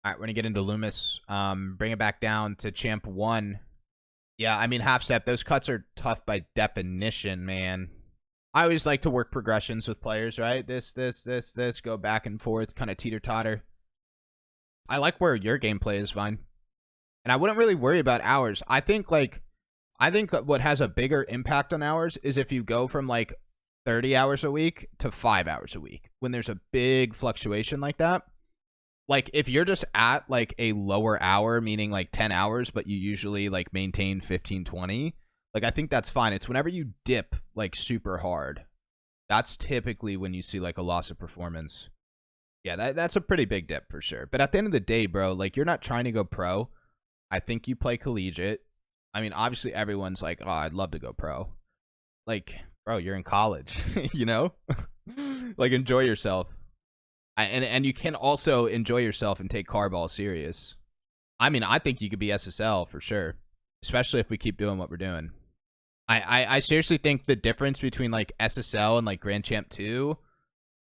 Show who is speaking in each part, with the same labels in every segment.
Speaker 1: All right, we're gonna get into Loomis. Bring it back down to champ 1. Yeah, I mean, half step. Those cuts are tough by definition, man. I always like to work progressions with players, right? This, go back and forth, kind of teeter-totter. I like where your gameplay is, Vine. And I wouldn't really worry about hours. I think what has a bigger impact on hours is if you go from like 30 hours a week to 5 hours a week. When there's a big fluctuation like that. Like, if you're just at, like, a lower hour, meaning, like, 10 hours, but you usually, like, maintain 15, 20, like, I think that's fine. It's whenever you dip, like, super hard. That's typically when you see, like, a loss of performance. Yeah, that's a pretty big dip for sure. But at the end of the day, bro, like, you're not trying to go pro. I think you play collegiate. I mean, obviously, everyone's like, oh, I'd love to go pro. Like, bro, you're in college, you know? Like, enjoy yourself. And you can also enjoy yourself and take carball serious. I mean, I think you could be SSL for sure, especially if we keep doing what we're doing. I seriously think the difference between like SSL and like Grand Champ 2,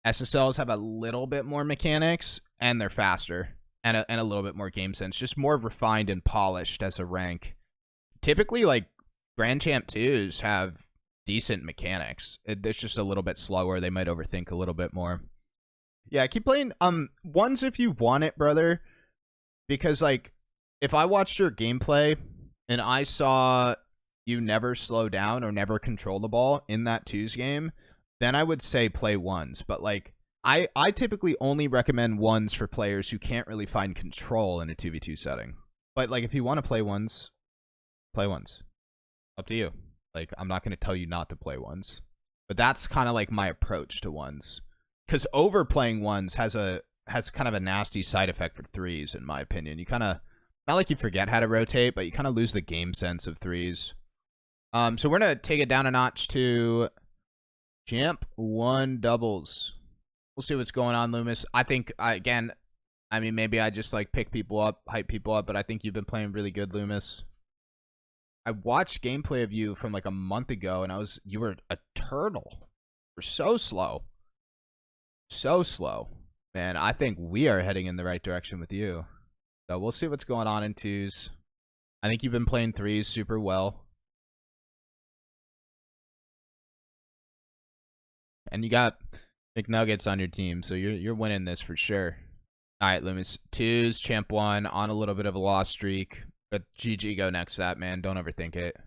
Speaker 1: SSLs have a little bit more mechanics and they're faster and a little bit more game sense, just more refined and polished as a rank. Typically, like Grand Champ 2s have decent mechanics. It's just a little bit slower. They might overthink a little bit more. Yeah, keep playing ones if you want it, brother. Because like if I watched your gameplay and I saw you never slow down or never control the ball in that 2s game, then I would say play ones. But like I typically only recommend ones for players who can't really find control in a 2v2 setting. But like if you want to play ones, play ones. Up to you. Like I'm not going to tell you not to play ones. But that's kind of like my approach to ones. Because overplaying ones has kind of a nasty side effect for 3s, in my opinion. You kind of, not like you forget how to rotate, but you kind of lose the game sense of 3s. So we're going to take it down a notch to champ 1 doubles. We'll see what's going on, Loomis. I think, again, I mean, maybe I just like pick people up, hype people up, but I think you've been playing really good, Loomis. I watched gameplay of you from like a month ago, and you were a turtle. You're so slow. So slow, man. I think we are heading in the right direction with you. So we'll see what's going on in 2s. I think you've been playing 3s super well. And you got McNuggets on your team, so you're winning this for sure. All right, Loomis. 2s, champ 1, on a little bit of a loss streak. But GG go next to that, man. Don't overthink it.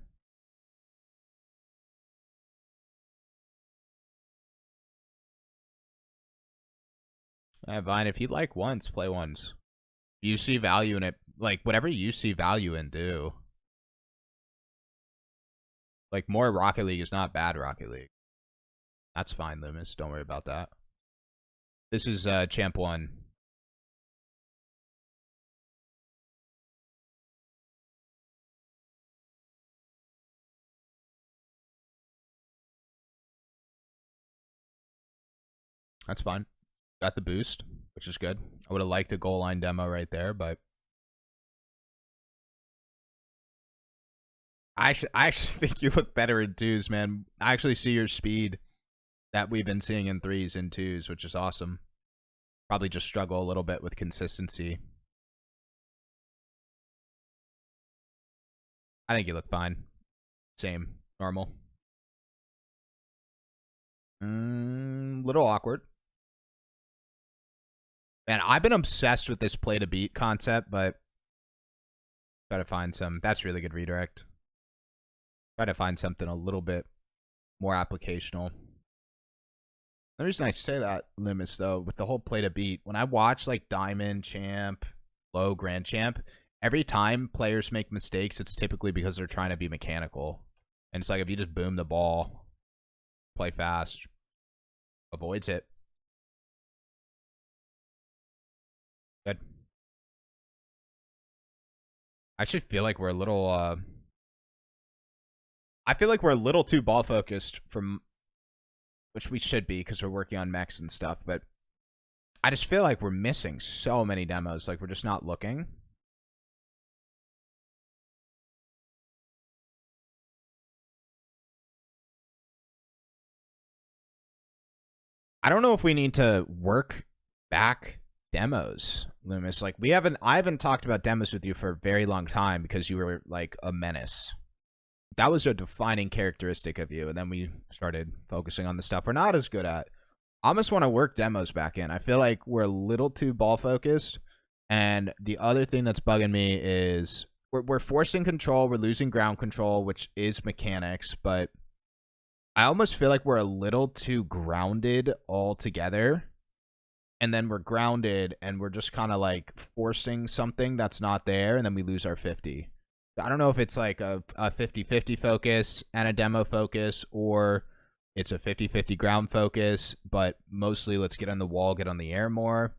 Speaker 1: Vine, if you like ones, play ones. You see value in it. Like, whatever you see value in, do. Like, more Rocket League is not bad Rocket League. That's fine, Loomis. Don't worry about that. This is champ 1. That's fine. Got the boost, which is good. I would have liked a goal line demo right there, but I actually think you look better in 2s, man. I actually see your speed that we've been seeing in 3s and 2s, which is awesome. Probably just struggle a little bit with consistency. I think you look fine. Same. Normal. Little awkward. Man, I've been obsessed with this play to beat concept, but try to find some. That's really good redirect. Try to find something a little bit more applicational. The reason I say that, Loomis, though, with the whole play to beat, when I watch like Diamond, Champ, Low, Grand Champ, every time players make mistakes, it's typically because they're trying to be mechanical. And it's like if you just boom the ball, play fast, avoids it. Good. I actually feel like we're a little I feel like we're a little too ball focused, from which we should be because we're working on mechs and stuff, but I just feel like we're missing so many demos. Like we're just not looking. I don't know if we need to work back demos, Loomis. Like I haven't talked about demos with you for a very long time because you were like a menace. That was a defining characteristic of you, and then we started focusing on the stuff we're not as good at. I almost want to work demos back in. I feel like we're a little too ball focused, and the other thing that's bugging me is we're forcing control, we're losing ground control, which is mechanics, but I almost feel like we're a little too grounded altogether. And then we're grounded and we're just kind of like forcing something that's not there, and then we lose our 50. I don't know if it's like a 50-50 focus and a demo focus, or it's a 50-50 ground focus, but mostly let's get on the wall, get on the air more.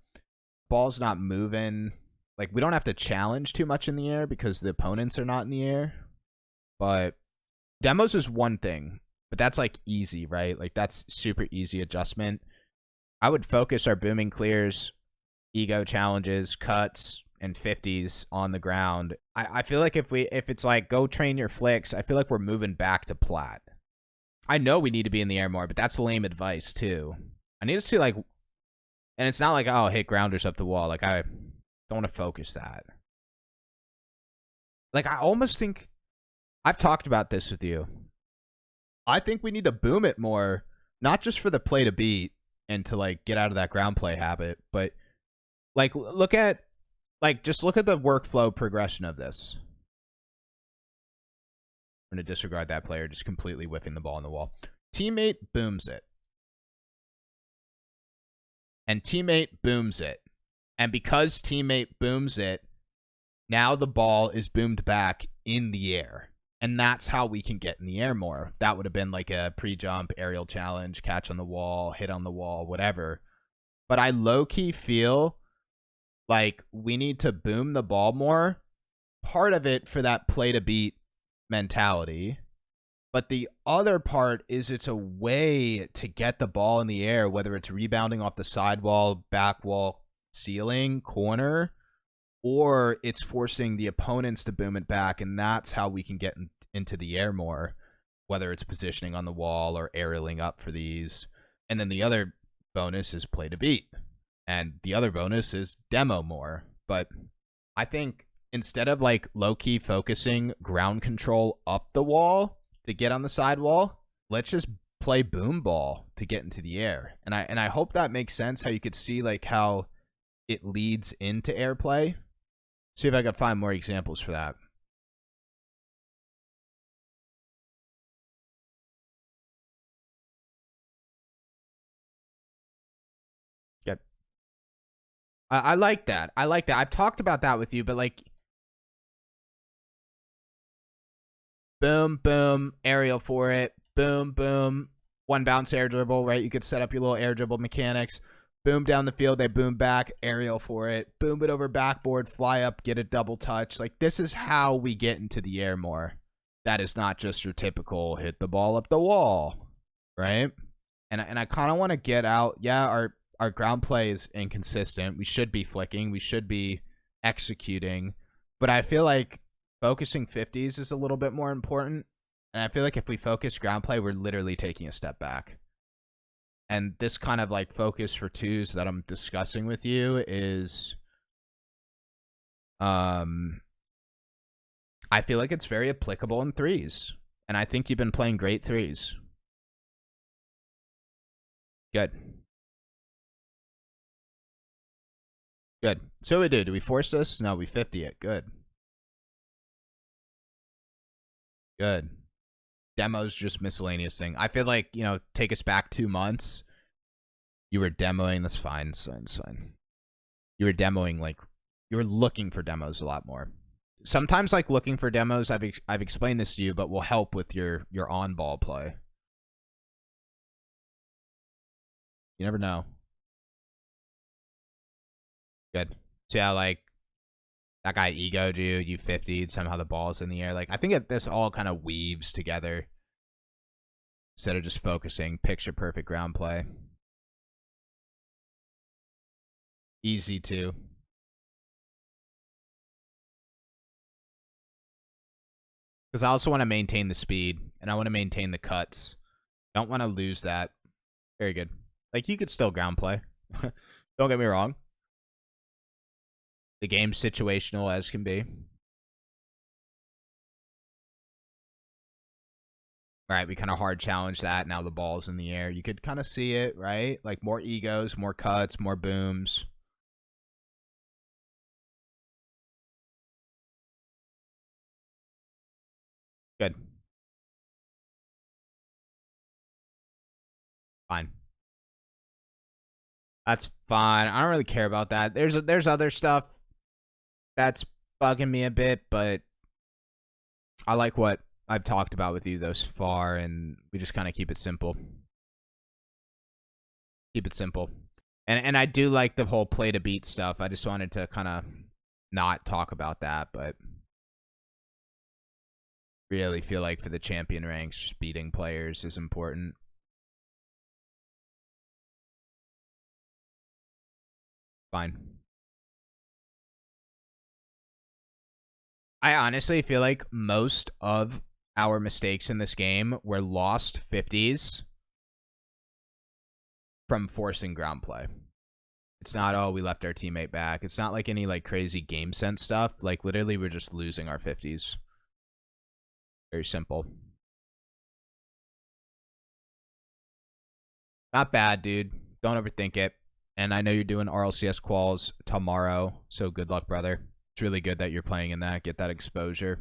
Speaker 1: Ball's not moving. Like, we don't have to challenge too much in the air because the opponents are not in the air. But demos is one thing, but that's like easy, right? Like, that's super easy adjustment. I would focus our booming clears, ego challenges, cuts, and 50s on the ground. I feel like if it's like go train your flicks, I feel like we're moving back to plat. I know we need to be in the air more, but that's lame advice too. I need to see like, and it's not like, oh, hit grounders up the wall. Like, I don't want to focus that. Like, I almost think I've talked about this with you. I think we need to boom it more, not just for the play to beat and to like get out of that ground play habit, but like just look at the workflow progression of this. I'm going to disregard that player just completely whiffing the ball on the wall. Teammate booms it. And teammate booms it. And because teammate booms it, now the ball is boomed back in the air. And that's how we can get in the air more. That would have been like a pre-jump, aerial challenge, catch on the wall, hit on the wall, whatever. But I low-key feel like we need to boom the ball more. Part of it for that play to beat mentality. But the other part is it's a way to get the ball in the air, whether it's rebounding off the sidewall, back wall, ceiling, corner, or it's forcing the opponents to boom it back, and that's how we can get into the air more, whether it's positioning on the wall or aerialing up for these. And then the other bonus is play to beat, and the other bonus is demo more. But I think instead of like low-key focusing ground control up the wall to get on the sidewall, let's just play boom ball to get into the air. And I hope that makes sense, how you could see like how it leads into airplay. See if I can find more examples for that. Good. I like that. I like that. I've talked about that with you, but like, boom, boom, aerial for it. Boom, boom, one bounce air dribble, right? You could set up your little air dribble mechanics. Boom down the field, they boom back, aerial for it. Boom it over backboard, fly up, get a double touch. Like, this is how we get into the air more. That is not just your typical hit the ball up the wall, right? And I kind of want to get out. Yeah, our ground play is inconsistent. We should be flicking. We should be executing. But I feel like focusing 50s is a little bit more important. And I feel like if we focus ground play, we're literally taking a step back. And this kind of like focus for twos that I'm discussing with you is, I feel like it's very applicable in threes. And I think you've been playing great threes. Good. Good. So we do. Do we force this? No, we 50 it. Good. Good. Demo's just miscellaneous thing. I feel like, you know, take us back 2 months. You were demoing. That's fine. It's fine. You were demoing, like, you were looking for demos a lot more. Sometimes, like, looking for demos, I've explained this to you, but will help with your on-ball play. You never know. Good. See how, like, that guy egoed you, you 50'd, somehow the ball's in the air. Like, I think this all kind of weaves together instead of just focusing picture perfect ground play. Easy too. Because I also want to maintain the speed, and I want to maintain the cuts. Don't want to lose that. Very good. Like, you could still ground play. Don't get me wrong. The game's situational as can be. Right, we kind of hard challenge that. Now the ball's in the air. You could kind of see it, right? Like more egos, more cuts, more booms. Good. Fine. That's fine. I don't really care about that. There's other stuff that's bugging me a bit, but I like what I've talked about with you thus far, and we just kind of keep it simple. Keep it simple. And I do like the whole play to beat stuff. I just wanted to kind of not talk about that, but really feel like for the champion ranks, just beating players is important. Fine. I honestly feel like most of our mistakes in this game were lost 50s from forcing ground play. It's not, oh, we left our teammate back. It's not like any like crazy game sense stuff. Like literally we're just losing our 50s. Very simple. Not bad, dude. Don't overthink it. And I know you're doing RLCS quals tomorrow, so good luck, brother. It's really good that you're playing in that. Get that exposure.